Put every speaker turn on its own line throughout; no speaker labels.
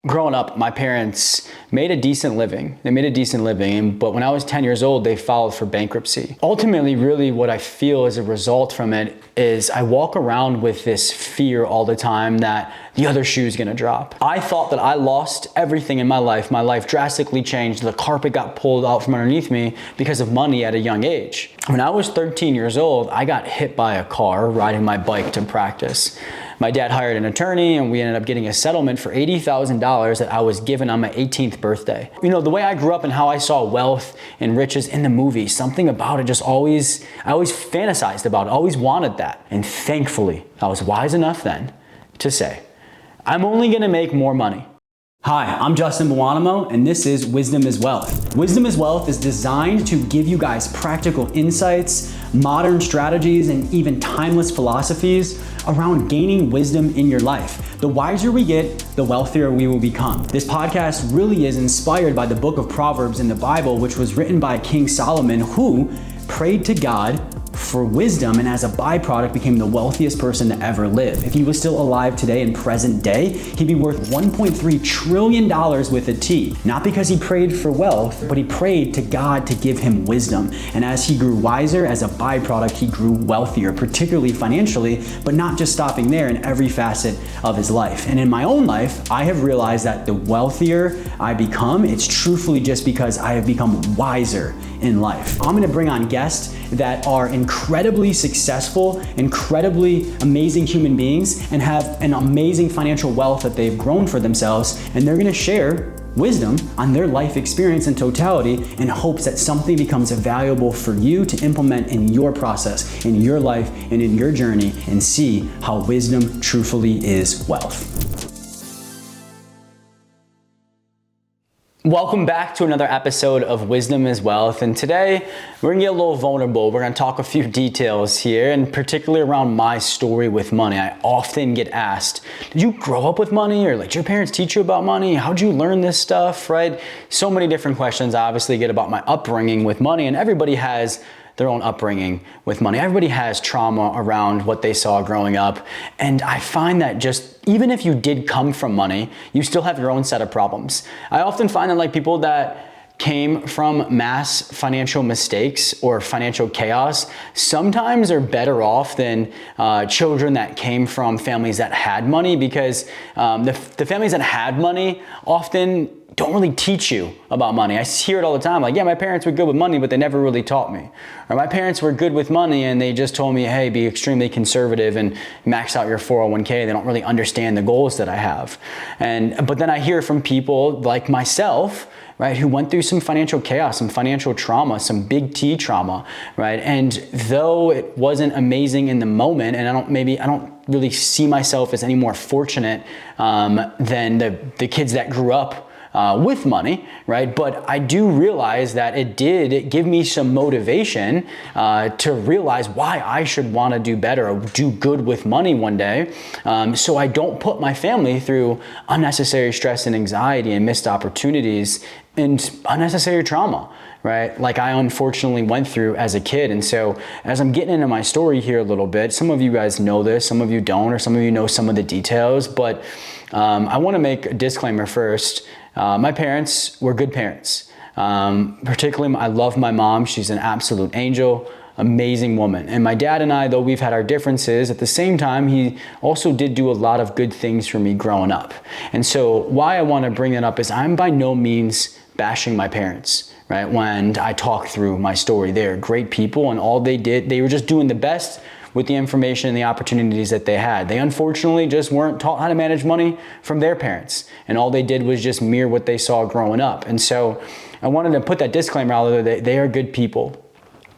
Growing up, my parents made a decent living. But when I was 10 years old, they filed for bankruptcy. Ultimately, really what I feel as a result from it is I walk around with this fear all the time that the other shoe is gonna drop. I thought that I lost everything in my life. My life drastically changed. The carpet got pulled out from underneath me because of money at a young age. When I was 13 years old, I got hit by a car riding my bike to practice. My dad hired an attorney and we ended up getting a settlement for $80,000 that I was given on my 18th birthday. You know, the way I grew up and how I saw wealth and riches in the movies, something about it just I always fantasized about it, always wanted that. And thankfully, I was wise enough then to say, I'm only gonna make more money. Hi, I'm Justin Buonamo, and this is Wisdom is Wealth. Wisdom is Wealth is designed to give you guys practical insights, modern strategies, and even timeless philosophies around gaining wisdom in your life. The wiser we get, the wealthier we will become. This podcast really is inspired by the book of Proverbs in the Bible, which was written by King Solomon, who prayed to God for wisdom and as a byproduct became the wealthiest person to ever live. If he was still alive today in present day, he'd be worth $1.3 trillion with a T. Not because he prayed for wealth, but he prayed to God to give him wisdom. And as he grew wiser, as a byproduct, he grew wealthier, particularly financially, but not just stopping there, in every facet of his life. And in my own life, I have realized that the wealthier I become, it's truthfully just because I have become wiser in life. I'm gonna bring on guests that are incredibly successful, incredibly amazing human beings, and have an amazing financial wealth that they've grown for themselves, and they're gonna share wisdom on their life experience in totality in hopes that something becomes valuable for you to implement in your process, in your life, and in your journey, and see how wisdom truthfully is wealth. Welcome back to another episode of Wisdom is Wealth, and today we're gonna get a little vulnerable. We're gonna talk a few details here, and particularly around my story with money. I often get asked, did you grow up with money, or did your parents teach you about money? How'd you learn this stuff, right? So many different questions I obviously get about my upbringing with money, and everybody has their own upbringing with money. Everybody has trauma around what they saw growing up. And I find that just, even if you did come from money, you still have your own set of problems. I often find that people that came from mass financial mistakes or financial chaos sometimes are better off than children that came from families that had money, because the families that had money often don't really teach you about money. I hear it all the time, yeah, my parents were good with money, but they never really taught me. Or my parents were good with money and they just told me, hey, be extremely conservative and max out your 401k. They don't really understand the goals that I have. But then I hear from people like myself, right, who went through some financial chaos, some financial trauma, some big T trauma, right? And though it wasn't amazing in the moment, and I don't really see myself as any more fortunate than the kids that grew up with money, right? But I do realize that it did give me some motivation to realize why I should want to do better or do good with money one day, so I don't put my family through unnecessary stress and anxiety and missed opportunities and unnecessary trauma, right? Like I unfortunately went through as a kid. And so as I'm getting into my story here a little bit, some of you guys know this, some of you don't, or some of you know some of the details, but I want to make a disclaimer first. My parents were good parents. Particularly, I love my mom. She's an absolute angel, amazing woman. And my dad and I, though we've had our differences, at the same time, he also did do a lot of good things for me growing up. And so why I want to bring that up is I'm by no means bashing my parents, right? When I talk through my story, they're great people, and all they did, they were just doing the best with the information and the opportunities that they had. They unfortunately just weren't taught how to manage money from their parents. And all they did was just mirror what they saw growing up. And so I wanted to put that disclaimer out there that they are good people,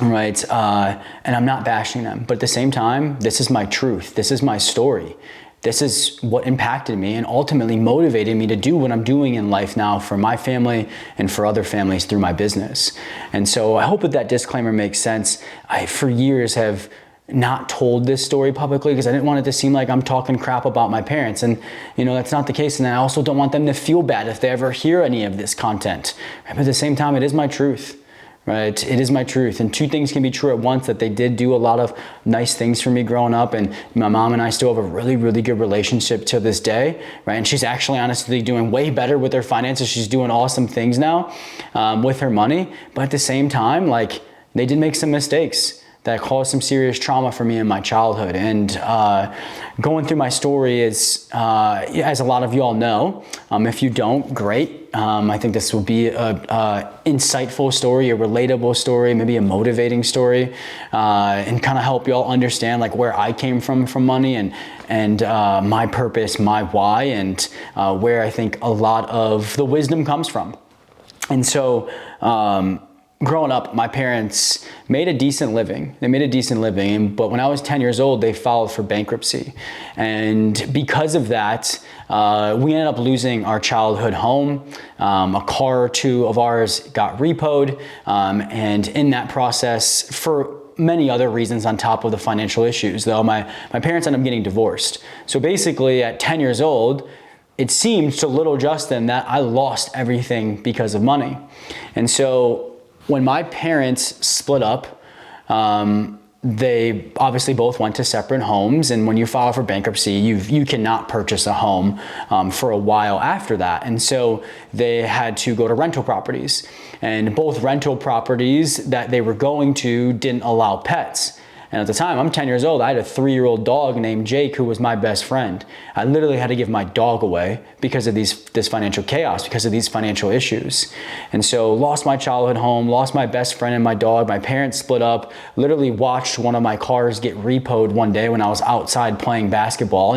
right? And I'm not bashing them. But at the same time, this is my truth. This is my story. This is what impacted me and ultimately motivated me to do what I'm doing in life now for my family and for other families through my business. And so I hope that disclaimer makes sense. I, for years, have not told this story publicly because I didn't want it to seem like I'm talking crap about my parents, and that's not the case. And I also don't want them to feel bad if they ever hear any of this content, right? But at the same time, it is my truth, right? It is my truth. And two things can be true at once, that they did do a lot of nice things for me growing up. And my mom and I still have a really, really good relationship to this day, right? And she's actually honestly doing way better with her finances. She's doing awesome things now with her money. But at the same time, like, they did make some mistakes that caused some serious trauma for me in my childhood. And going through my story is, as a lot of you all know, if you don't, great. I think this will be a insightful story, a relatable story, maybe a motivating story, and kind of help you all understand like where I came from money, and my purpose, my why, and where I think a lot of the wisdom comes from. And so, growing up, my parents made a decent living. They made a decent living, but when I was 10 years old, they filed for bankruptcy. And because of that, we ended up losing our childhood home. A car or two of ours got repoed. And in that process, for many other reasons on top of the financial issues, though, my parents ended up getting divorced. So basically, at 10 years old, it seemed to little Justin that I lost everything because of money. And so when my parents split up, they obviously both went to separate homes. And when you file for bankruptcy, you cannot purchase a home for a while after that. And so they had to go to rental properties. And both rental properties that they were going to didn't allow pets. And at the time, I'm 10 years old, I had a 3-year-old dog named Jake who was my best friend. I literally had to give my dog away because of this financial chaos, because of these financial issues. And so lost my childhood home, lost my best friend and my dog. My parents split up, literally watched one of my cars get repoed one day when I was outside playing basketball,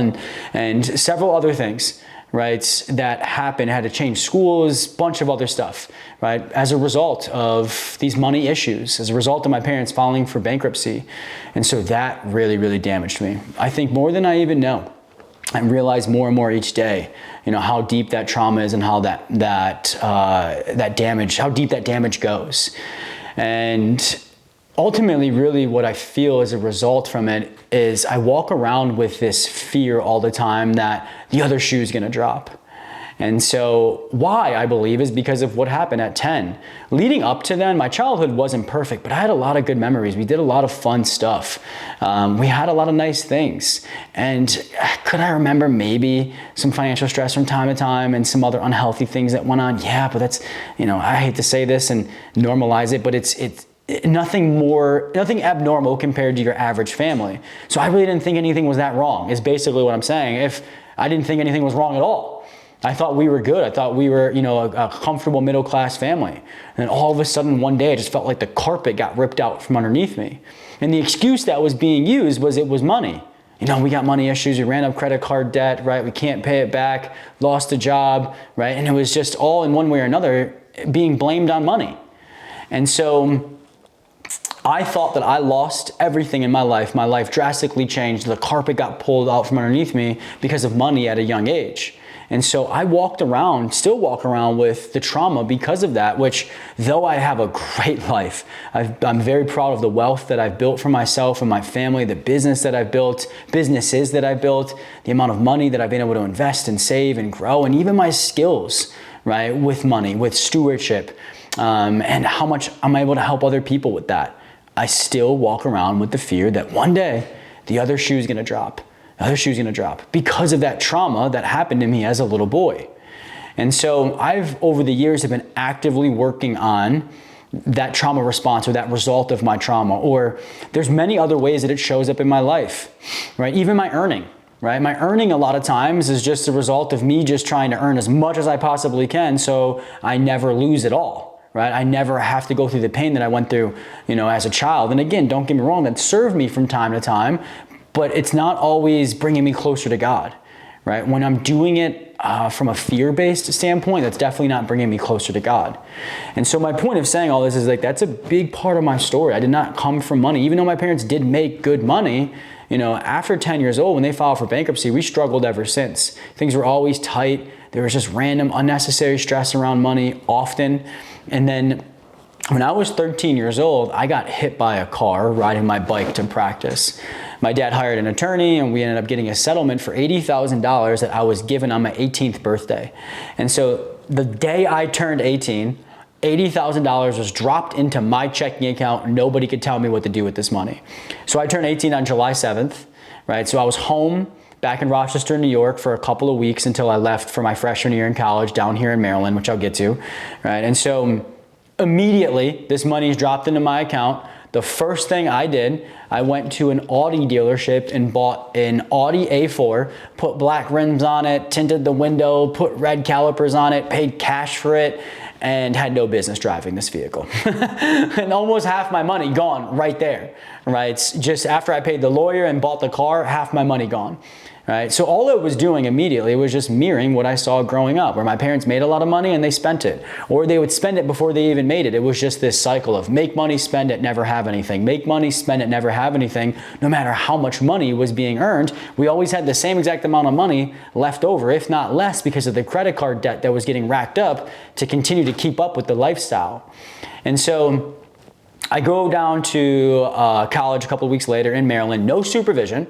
and several other things, right, that happened. I had to change schools, bunch of other stuff, right, as a result of these money issues, as a result of my parents filing for bankruptcy. And so that really, really damaged me. I think more than I even know. I realize more and more each day, how deep that trauma is and how that damage, how deep that damage goes. And ultimately, really what I feel as a result from it is I walk around with this fear all the time that the other shoe is going to drop. And so why, I believe, is because of what happened at 10. Leading up to then, my childhood wasn't perfect, but I had a lot of good memories. We did a lot of fun stuff. We had a lot of nice things. And could I remember maybe some financial stress from time to time and some other unhealthy things that went on? Yeah, but that's, I hate to say this and normalize it, but it's nothing abnormal compared to your average family. So I really didn't think anything was that wrong, is basically what I'm saying. If I didn't think anything was wrong at all. I thought we were good. I thought we were, a comfortable middle-class family. And then all of a sudden one day I just felt like the carpet got ripped out from underneath me. And the excuse that was being used was it was money. We got money issues. We ran up credit card debt, right? We can't pay it back, lost a job, right? And it was just all in one way or another being blamed on money. And so I thought that I lost everything in my life. My life drastically changed. The carpet got pulled out from underneath me because of money at a young age. And so I still walk around with the trauma because of that, which though I have a great life, I'm very proud of the wealth that I've built for myself and my family, the businesses that I've built, the amount of money that I've been able to invest and save and grow, and even my skills, right, with money, with stewardship, and how much I'm able to help other people with that. I still walk around with the fear that one day the other shoe is going to drop. The other shoe is going to drop because of that trauma that happened to me as a little boy. And so I've, over the years, have been actively working on that trauma response or that result of my trauma. Or there's many other ways that it shows up in my life, right? Even my earning, right? My earning a lot of times is just a result of me just trying to earn as much as I possibly can so I never lose it all. Right? I never have to go through the pain that I went through, as a child. And again, don't get me wrong, that served me from time to time, but it's not always bringing me closer to God, right? When I'm doing it from a fear-based standpoint, that's definitely not bringing me closer to God. And so my point of saying all this is that's a big part of my story. I did not come from money. Even though my parents did make good money, after 10 years old, when they filed for bankruptcy, we struggled ever since. Things were always tight. There was just random unnecessary stress around money often. And then when I was 13 years old, I got hit by a car riding my bike to practice. My dad hired an attorney and we ended up getting a settlement for $80,000 that I was given on my 18th birthday. And so the day I turned 18, $80,000 was dropped into my checking account. Nobody could tell me what to do with this money. So I turned 18 on July 7th, right? So I was home back in Rochester, New York for a couple of weeks until I left for my freshman year in college down here in Maryland, which I'll get to, right? And so immediately this money is dropped into my account. The first thing I did, I went to an Audi dealership and bought an Audi A4, put black rims on it, tinted the window, put red calipers on it, paid cash for it, and had no business driving this vehicle. And almost half my money gone right there, right? Just after I paid the lawyer and bought the car, half my money gone. Right? So all it was doing immediately was just mirroring what I saw growing up, where my parents made a lot of money and they spent it, or they would spend it before they even made it. It was just this cycle of make money, spend it, never have anything. Make money, spend it, never have anything. No matter how much money was being earned, we always had the same exact amount of money left over, if not less, because of the credit card debt that was getting racked up to continue to keep up with the lifestyle. And so I go down to college a couple of weeks later in Maryland, no supervision.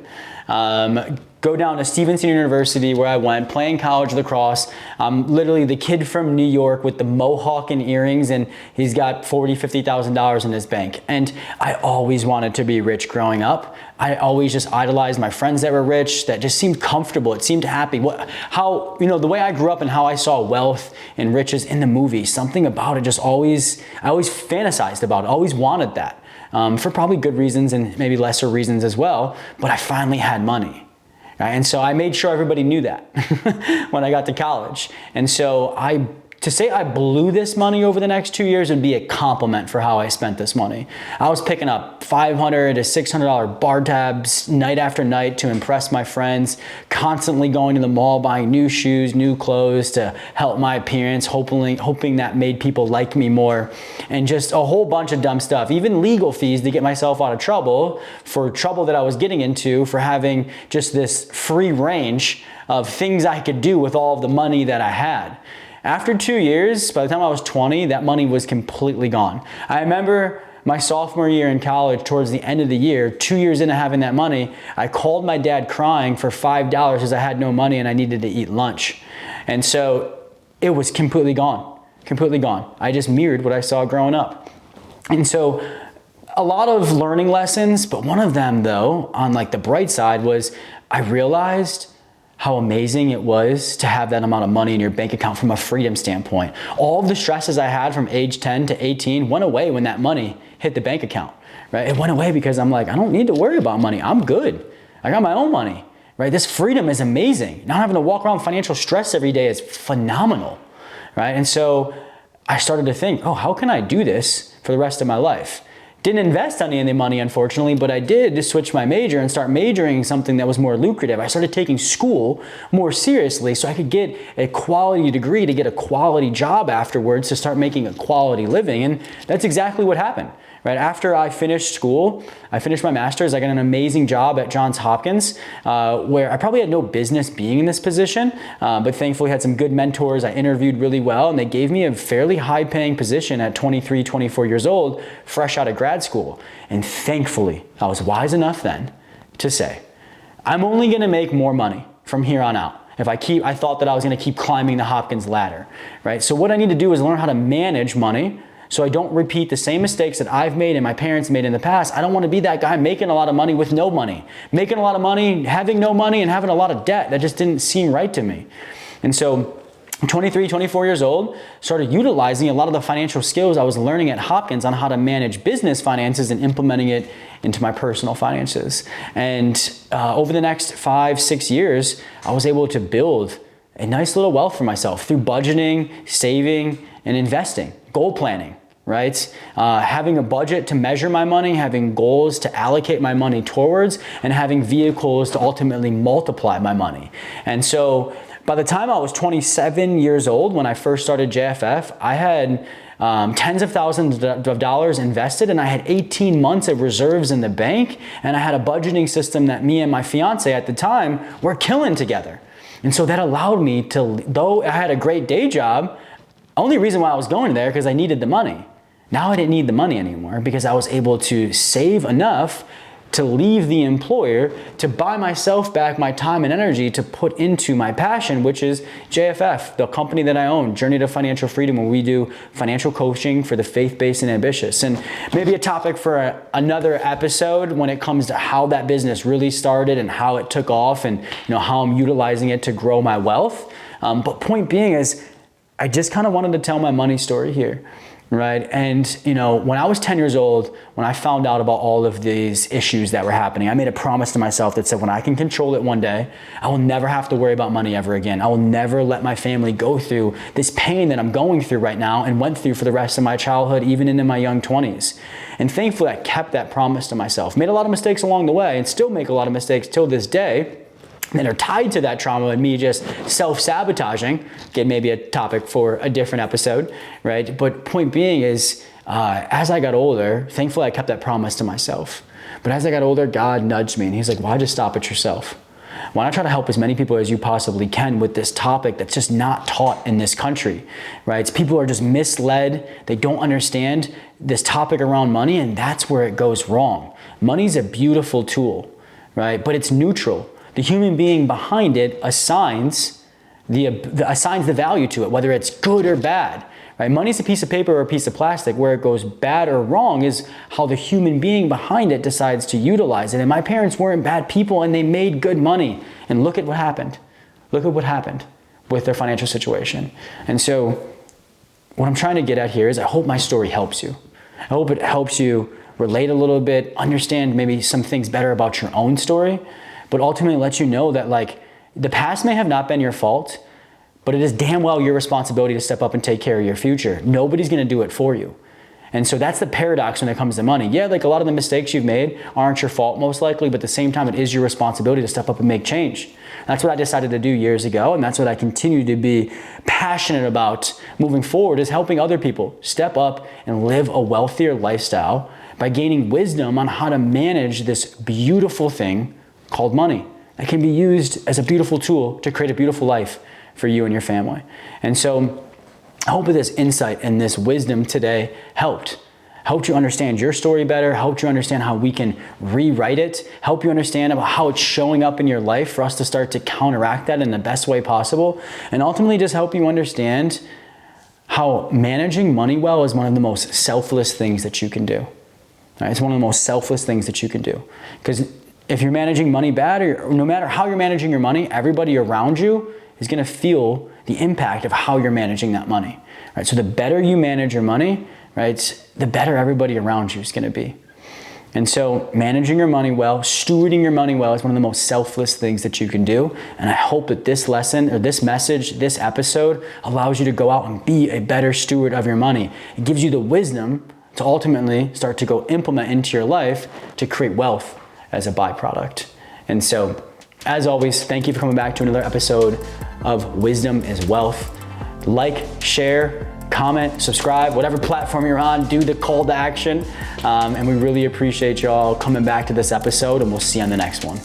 Go down to Stevenson University where I went, playing college lacrosse. I'm literally the kid from New York with the mohawk and earrings, and he's got $40,000, $50,000 in his bank. And I always wanted to be rich growing up. I always just idolized my friends that were rich, that just seemed comfortable. It seemed happy. How, you know, the way I grew up and how I saw wealth and riches in the movies, something about it just I always fantasized about it, always wanted that. For probably good reasons and maybe lesser reasons as well, but I finally had money. Right? And so I made sure everybody knew that when I got to college. And so to say I blew this money over the next 2 years would be a compliment for how I spent this money. I was picking up $500 to $600 bar tabs night after night to impress my friends, constantly going to the mall, buying new shoes, new clothes to help my appearance, hoping that made people like me more, and just a whole bunch of dumb stuff, even legal fees to get myself out of trouble for trouble that I was getting into for having just this free range of things I could do with all of the money that I had. After 2 years, by the time I was 20, that money was completely gone. I remember my sophomore year in college, towards the end of the year, 2 years into having that money, I called my dad crying for $5 because I had no money and I needed to eat lunch. And so it was completely gone, completely gone. I just mirrored what I saw growing up. And so a lot of learning lessons, but one of them though, on like the bright side, was I realized how amazing it was to have that amount of money in your bank account from a freedom standpoint. All of the stresses I had from age 10 to 18 went away when that money hit the bank account, right? It went away because I'm like, I don't need to worry about money. I'm good. I got my own money, right? This freedom is amazing. Not having to walk around with financial stress every day is phenomenal, right? And so I started to think, oh, how can I do this for the rest of my life? Didn't invest any of the money, unfortunately, but I did just switch my major and start majoring in something that was more lucrative. I started taking school more seriously so I could get a quality degree to get a quality job afterwards to start making a quality living. And that's exactly what happened. Right after I finished school, I finished my master's, I got an amazing job at Johns Hopkins, where I probably had no business being in this position, but thankfully had some good mentors. I interviewed really well, and they gave me a fairly high paying position at 23, 24 years old, fresh out of grad school. And thankfully, I was wise enough then to say, I'm only gonna make more money from here on out. I thought that I was gonna keep climbing the Hopkins ladder, right? So what I need to do is learn how to manage money so I don't repeat the same mistakes that I've made and my parents made in the past. I don't want to be that guy making a lot of money with no money. Making a lot of money, having no money, and having a lot of debt. That just didn't seem right to me. And so I'm 23, 24 years old, started utilizing a lot of the financial skills I was learning at Hopkins on how to manage business finances and implementing it into my personal finances. And over the next 5-6 years, I was able to build a nice little wealth for myself through budgeting, saving, and investing, goal planning. Right? Having a budget to measure my money, having goals to allocate my money towards, and having vehicles to ultimately multiply my money. And so by the time I was 27 years old, when I first started JFF, I had tens of thousands of dollars invested, and I had 18 months of reserves in the bank, and I had a budgeting system that me and my fiance at the time were killing together. And so that allowed me to, though I had a great day job, only reason why I was going there because I needed the money. Now I didn't need the money anymore because I was able to save enough to leave the employer to buy myself back my time and energy to put into my passion, which is JFF, the company that I own, Journey to Financial Freedom, where we do financial coaching for the faith-based and ambitious. And maybe a topic for another episode when it comes to how that business really started and how it took off, and how I'm utilizing it to grow my wealth. But point being is, I just kind of wanted to tell my money story here. Right. And, when I was 10 years old, when I found out about all of these issues that were happening, I made a promise to myself that said, when I can control it one day, I will never have to worry about money ever again. I will never let my family go through this pain that I'm going through right now and went through for the rest of my childhood, even into my young 20s. And thankfully, I kept that promise to myself. Made a lot of mistakes along the way and still make a lot of mistakes till this day that are tied to that trauma and me just self-sabotaging. Again, maybe a topic for a different episode, right? But point being is, as I got older, thankfully I kept that promise to myself. But as I got older, God nudged me and he's like, why just stop at yourself? Why not try to help as many people as you possibly can with this topic that's just not taught in this country, right? People are just misled. They don't understand this topic around money, and that's where it goes wrong. Money's a beautiful tool, right? But it's neutral. The human being behind it assigns the value to it, whether it's good or bad. Right? Money's a piece of paper or a piece of plastic. Where it goes bad or wrong is how the human being behind it decides to utilize it. And my parents weren't bad people, and they made good money. And look at what happened. Look at what happened with their financial situation. And so what I'm trying to get at here is, I hope my story helps you. I hope it helps you relate a little bit, understand maybe some things better about your own story, but ultimately let you know that the past may have not been your fault, but it is damn well your responsibility to step up and take care of your future. Nobody's gonna do it for you. And so that's the paradox when it comes to money. Yeah, a lot of the mistakes you've made aren't your fault most likely, but at the same time, it is your responsibility to step up and make change. That's what I decided to do years ago, and that's what I continue to be passionate about moving forward, is helping other people step up and live a wealthier lifestyle by gaining wisdom on how to manage this beautiful thing called money that can be used as a beautiful tool to create a beautiful life for you and your family. And so I hope that this insight and this wisdom today helped you understand your story better, helped you understand how we can rewrite it, help you understand about how it's showing up in your life for us to start to counteract that in the best way possible, and ultimately just help you understand how managing money well is one of the most selfless things that you can do. Right? It's one of the most selfless things that you can do. Because if you're managing money bad, or no matter how you're managing your money, everybody around you is going to feel the impact of how you're managing that money. Right? So the better you manage your money, right, the better everybody around you is going to be. And so managing your money well, stewarding your money well is one of the most selfless things that you can do. And I hope that this lesson, or this message, this episode allows you to go out and be a better steward of your money. It gives you the wisdom to ultimately start to go implement into your life to create wealth as a byproduct. And so, as always, thank you for coming back to another episode of Wisdom is Wealth. Like, share, comment, subscribe, whatever platform you're on, do the call to action. And we really appreciate y'all coming back to this episode, and we'll see you on the next one.